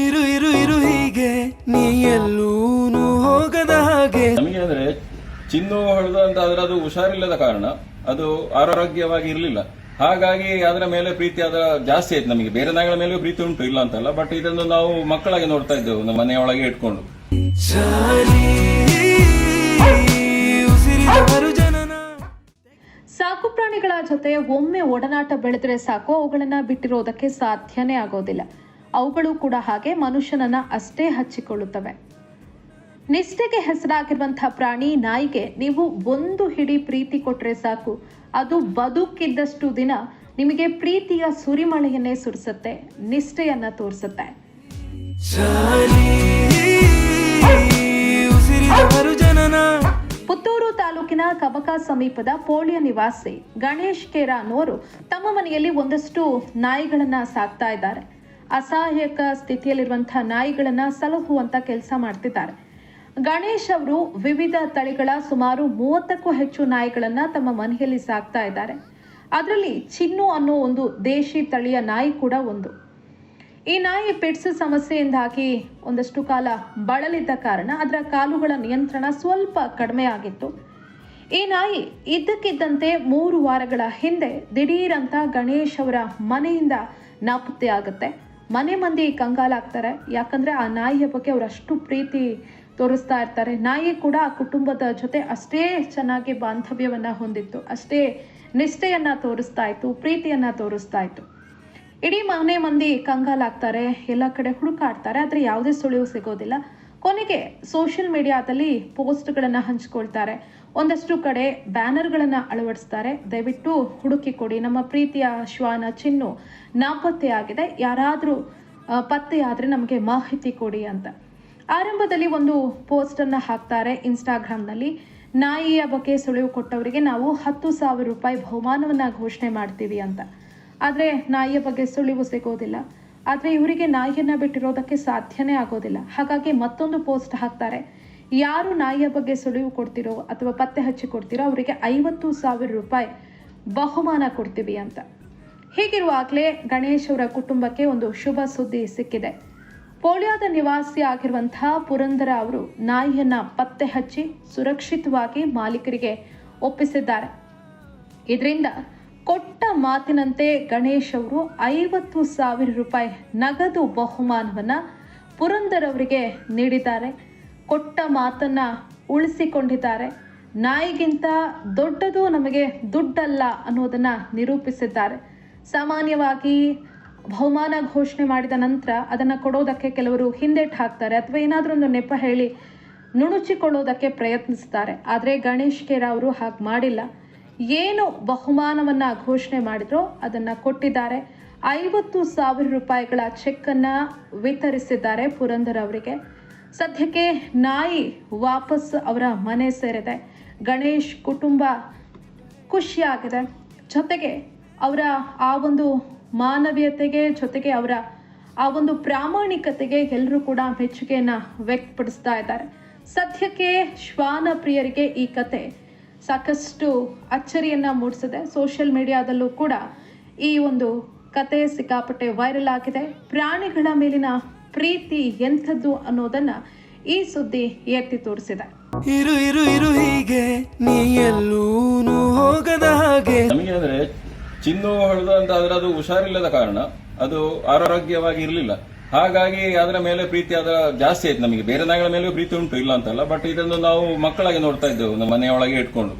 ಇರು ಇರು ಇರು ಹೀಗೆ ನೀ ಎಲ್ಲೂನು ಹೋಗದ ಹಾಗೆ. ನಮಗೆ ಅಂದ್ರೆ ಚಿನ್ನು ಹೊಡೆದು ಅಂತ ಆದ್ರೆ ಅದು ಹುಷಾರಿಲ್ಲದ ಕಾರಣ ಅದು ಆರೋಗ್ಯವಾಗಿ ಇರಲಿಲ್ಲ. ಹಾಗಾಗಿ ಅದರ ಮೇಲೆ ಪ್ರೀತಿ ಅದರ ಜಾಸ್ತಿ ಆಯ್ತು. ನಮಗೆ ಬೇರೆ ನಾಯಿಗಳ ಮೇಲೂ ಪ್ರೀತಿ ಉಂಟು, ಇಲ್ಲ ಅಂತಲ್ಲ. ಬಟ್ ಇದನ್ನು ನಾವು ಮಕ್ಕಳಾಗಿ ನೋಡ್ತಾ ಇದ್ದೆವು, ನಮ್ಮ ಮನೆಯೊಳಗೆ ಇಟ್ಕೊಂಡು. ಸಾಕು ಪ್ರಾಣಿಗಳ ಜೊತೆ ಒಮ್ಮೆ ಒಡನಾಟ ಬೆಳೆದ್ರೆ ಸಾಕು, ಅವುಗಳನ್ನ ಬಿಟ್ಟಿರೋದಕ್ಕೆ ಸಾಧ್ಯನೇ ಆಗೋದಿಲ್ಲ. ಅವುಗಳು ಕೂಡ ಹಾಗೆ ಮನುಷ್ಯನನ್ನ ಅಷ್ಟೇ ಹಚ್ಚಿಕೊಳ್ಳುತ್ತವೆ. ನಿಷ್ಠೆಗೆ ಹೆಸರಾಗಿರುವಂತಹ ಪ್ರಾಣಿ ನಾಯಿಗೆ ನೀವು ಒಂದು ಹಿಡಿ ಪ್ರೀತಿ ಕೊಟ್ರೆ ಸಾಕು, ಅದು ಬದುಕಿದ್ದಷ್ಟು ದಿನ ನಿಮಗೆ ಪ್ರೀತಿಯ ಸುರಿಮಳೆಯನ್ನೇ ಸುರಿಸುತ್ತೆ, ನಿಷ್ಠೆಯನ್ನ ತೋರಿಸುತ್ತೆ. ಪುತ್ತೂರು ತಾಲೂಕಿನ ಕಬಕ ಸಮೀಪದ ಪೋಳ್ಯ ನಿವಾಸಿ ಗಣೇಶ್ ಕೇರಾ ಅನ್ನೋರು ತಮ್ಮ ಮನೆಯಲ್ಲಿ ಒಂದಷ್ಟು ನಾಯಿಗಳನ್ನ ಸಾಕ್ತಾ ಇದ್ದಾರೆ. ಅಸಹಾಯಕ ಸ್ಥಿತಿಯಲ್ಲಿರುವಂತಹ ನಾಯಿಗಳನ್ನ ಸಲಹುವಂತ ಕೆಲಸ ಮಾಡ್ತಿದ್ದಾರೆ. ಗಣೇಶ್ ಅವರು ವಿವಿಧ ತಳಿಗಳ ಸುಮಾರು 30ಕ್ಕೂ ಹೆಚ್ಚು ನಾಯಿಗಳನ್ನ ತಮ್ಮ ಮನೆಯಲ್ಲಿ ಸಾಕ್ತಾ ಇದ್ದಾರೆ. ಅದರಲ್ಲಿ ಚಿನ್ನು ಅನ್ನೋ ಒಂದು ದೇಶಿ ತಳಿಯ ನಾಯಿ ಕೂಡ ಒಂದು. ಈ ನಾಯಿ ಪಿಟ್ಸ್ ಸಮಸ್ಯೆಯಿಂದಾಗಿ ಒಂದಷ್ಟು ಕಾಲ ಬಳಲಿದ್ದ ಕಾರಣ ಅದರ ಕಾಲುಗಳ ನಿಯಂತ್ರಣ ಸ್ವಲ್ಪ ಕಡಿಮೆ ಆಗಿತ್ತು. ಈ ನಾಯಿ ಇದ್ದಕ್ಕಿದ್ದಂತೆ 3 ವಾರಗಳ ಹಿಂದೆ ದಿಢೀರಂತ ಗಣೇಶ್ ಅವರ ಮನೆಯಿಂದ ನಾಪತ್ತೆ ಆಗುತ್ತೆ. ಮನೆ ಮಂದಿ ಕಂಗಾಲಾಗ್ತಾರೆ. ಯಾಕಂದ್ರೆ ಆ ನಾಯಿಯ ಬಗ್ಗೆ ಅವರು ಅಷ್ಟು ಪ್ರೀತಿ ತೋರಿಸ್ತಾ ಇರ್ತಾರೆ. ನಾಯಿ ಕೂಡ ಆ ಕುಟುಂಬದ ಜೊತೆ ಅಷ್ಟೇ ಚೆನ್ನಾಗಿ ಬಾಂಧವ್ಯವನ್ನ ಹೊಂದಿತ್ತು, ಅಷ್ಟೇ ನಿಷ್ಠೆಯನ್ನ ತೋರಿಸ್ತಾ ಇತ್ತು, ಪ್ರೀತಿಯನ್ನ ತೋರಿಸ್ತಾ ಇತ್ತು. ಇಡೀ ಮನೆ ಮಂದಿ ಕಂಗಾಲಾಗ್ತಾರೆ, ಎಲ್ಲ ಕಡೆ ಹುಡುಕಾಡ್ತಾರೆ, ಆದರೆ ಯಾವುದೇ ಸುಳಿವು ಸಿಗೋದಿಲ್ಲ. ಕೊನೆಗೆ ಸೋಷಿಯಲ್ ಮೀಡಿಯಾದಲ್ಲಿ ಪೋಸ್ಟ್ಗಳನ್ನು ಹಂಚಿಕೊಳ್ತಾರೆ, ಒಂದಷ್ಟು ಕಡೆ ಬ್ಯಾನರ್ಗಳನ್ನು ಅಳವಡಿಸ್ತಾರೆ. ದಯವಿಟ್ಟು ಹುಡುಕಿ ಕೊಡಿ, ನಮ್ಮ ಪ್ರೀತಿಯ ಶ್ವಾನ ಚಿನ್ನು ನಾಪತ್ತೆ ಆಗಿದೆ, ಯಾರಾದರೂ ಪತ್ತೆಯಾದರೆ ನಮಗೆ ಮಾಹಿತಿ ಕೊಡಿ ಅಂತ. ಆರಂಭದಲ್ಲಿ ಒಂದು ಪೋಸ್ಟನ್ನು ಹಾಕ್ತಾರೆ ಇನ್ಸ್ಟಾಗ್ರಾಮ್ನಲ್ಲಿ. ನಾಯಿಯ ಬಗ್ಗೆ ಸುಳಿವು ಕೊಟ್ಟವರಿಗೆ ನಾವು 10,000 ರೂಪಾಯಿ ಬಹುಮಾನವನ್ನು ಘೋಷಣೆ ಮಾಡ್ತೀವಿ ಅಂತ. ಆದರೆ ನಾಯಿಯ ಬಗ್ಗೆ ಸುಳಿವು ಸಿಗೋದಿಲ್ಲ. ಆದರೆ ಇವರಿಗೆ ನಾಯಿಯನ್ನು ಬಿಟ್ಟಿರೋದಕ್ಕೆ ಸಾಧ್ಯನೇ ಆಗೋದಿಲ್ಲ. ಹಾಗಾಗಿ ಮತ್ತೊಂದು ಪೋಸ್ಟ್ ಹಾಕ್ತಾರೆ, ಯಾರು ನಾಯಿಯ ಬಗ್ಗೆ ಸುಳಿವು ಕೊಡ್ತಿರೋ ಅಥವಾ ಪತ್ತೆ ಹಚ್ಚಿ ಕೊಡ್ತಿರೋ ಅವರಿಗೆ 50,000 ರೂಪಾಯಿ ಬಹುಮಾನ ಕೊಡ್ತೀವಿ ಅಂತ. ಹೀಗಿರುವಾಗಲೇ ಗಣೇಶ್ ಅವರ ಕುಟುಂಬಕ್ಕೆ ಒಂದು ಶುಭ ಸುದ್ದಿ ಸಿಕ್ಕಿದೆ. ಪೋಳ್ಯದ ನಿವಾಸಿ ಆಗಿರುವಂತಹ ಪುರಂದರ ಅವರು ನಾಯಿಯನ್ನ ಪತ್ತೆ ಹಚ್ಚಿ ಸುರಕ್ಷಿತವಾಗಿ ಮಾಲೀಕರಿಗೆ ಒಪ್ಪಿಸಿದ್ದಾರೆ. ಇದರಿಂದ ಕೊಟ್ಟ ಮಾತಿನಂತೆ ಗಣೇಶ್ ಅವರು 50,000 ರೂಪಾಯಿ ನಗದು ಬಹುಮಾನವನ್ನ ಪುರಂದರ್ ಅವರಿಗೆ ನೀಡಿದ್ದಾರೆ. ಕೊಟ್ಟ ಮಾತನ್ನ ಉಳಿಸಿಕೊಂಡಿದ್ದಾರೆ. ನಾಯಿಗಿಂತ ದೊಡ್ಡದು ನಮಗೆ ದುಡ್ಡಲ್ಲ ಅನ್ನೋದನ್ನ ನಿರೂಪಿಸಿದ್ದಾರೆ. ಸಾಮಾನ್ಯವಾಗಿ ಬಹುಮಾನ ಘೋಷಣೆ ಮಾಡಿದ ನಂತರ ಅದನ್ನು ಕೊಡೋದಕ್ಕೆ ಕೆಲವರು ಹಿಂದೆಟ್ಟು ಹಾಕ್ತಾರೆ ಅಥವಾ ಏನಾದರೂ ಒಂದು ನೆಪ ಹೇಳಿ ನುಣುಚಿಕೊಳ್ಳೋದಕ್ಕೆ ಪ್ರಯತ್ನಿಸ್ತಾರೆ. ಆದರೆ ಗಣೇಶ್ ಕೇರಾ ಅವರು ಹಾಗೆ ಮಾಡಿಲ್ಲ. ಏನು ಬಹುಮಾನವನ್ನ ಘೋಷಣೆ ಮಾಡಿದ್ರೋ ಅದನ್ನು ಕೊಟ್ಟಿದ್ದಾರೆ. 50,000 ರೂಪಾಯಿಗಳ ಚೆಕ್ಕನ್ನು ವಿತರಿಸಿದ್ದಾರೆ ಪುರಂದರ್ ಅವರಿಗೆ. ಸದ್ಯಕ್ಕೆ ನಾಯಿ ವಾಪಸ್ ಅವರ ಮನೆ ಸೇರಿದೆ. ಗಣೇಶ್ ಕುಟುಂಬ ಖುಷಿಯಾಗಿದೆ. ಜೊತೆಗೆ ಅವರ ಆ ಒಂದು ಮಾನವೀಯತೆಗೆ, ಜೊತೆಗೆ ಅವರ ಆ ಒಂದು ಪ್ರಾಮಾಣಿಕತೆಗೆ ಎಲ್ಲರೂ ಕೂಡ ಮೆಚ್ಚುಗೆಯನ್ನು ವ್ಯಕ್ತಪಡಿಸ್ತಾ ಇದ್ದಾರೆ. ಸದ್ಯಕ್ಕೆ ಶ್ವಾನ ಪ್ರಿಯರಿಗೆ ಈ ಕತೆ ಸಾಕಷ್ಟು ಅಚ್ಚರಿಯನ್ನು ಮೂಡಿಸಿದೆ. ಸೋಷಿಯಲ್ ಮೀಡಿಯಾದಲ್ಲೂ ಕೂಡ ಈ ಒಂದು ಕತೆ ಸಿಕ್ಕಾಪಟ್ಟೆ ವೈರಲ್ ಆಗಿದೆ. ಪ್ರಾಣಿಗಳ ಮೇಲಿನ ಪ್ರೀತಿ ಎಂಥದ್ದು ಅನ್ನೋದನ್ನ ಈ ಸುದ್ದಿ ಎತ್ತಿ ತೋರಿಸಿದೆ. ಇರು ಇರು ಇರು ಹೀಗೆ ನೀ ಎಲ್ಲೂನು ಹೋಗದ ಹಾಗೆ. ನಮಗೆ ಅಂದ್ರೆ ಚಿನ್ನು ಹೊಡೆದು ಅಂತ ಆದ್ರೆ ಅದು ಹುಷಾರಿಲ್ಲದ ಕಾರಣ ಅದು ಆರೋಗ್ಯವಾಗಿ ಇರಲಿಲ್ಲ. ಹಾಗಾಗಿ ಅದರ ಮೇಲೆ ಪ್ರೀತಿ ಅದರ ಜಾಸ್ತಿ ಆಯ್ತು. ನಮಗೆ ಬೇರೆ ನಾಯಿಗಳ ಮೇಲೂ ಪ್ರೀತಿ ಉಂಟು, ಇಲ್ಲ ಅಂತಲ್ಲ. ಬಟ್ ಇದನ್ನು ನಾವು ಮಕ್ಕಳಾಗಿ ನೋಡ್ತಾ ಇದ್ದೆವು, ನಮ್ಮ ಮನೆಯೊಳಗೆ ಇಟ್ಕೊಂಡು.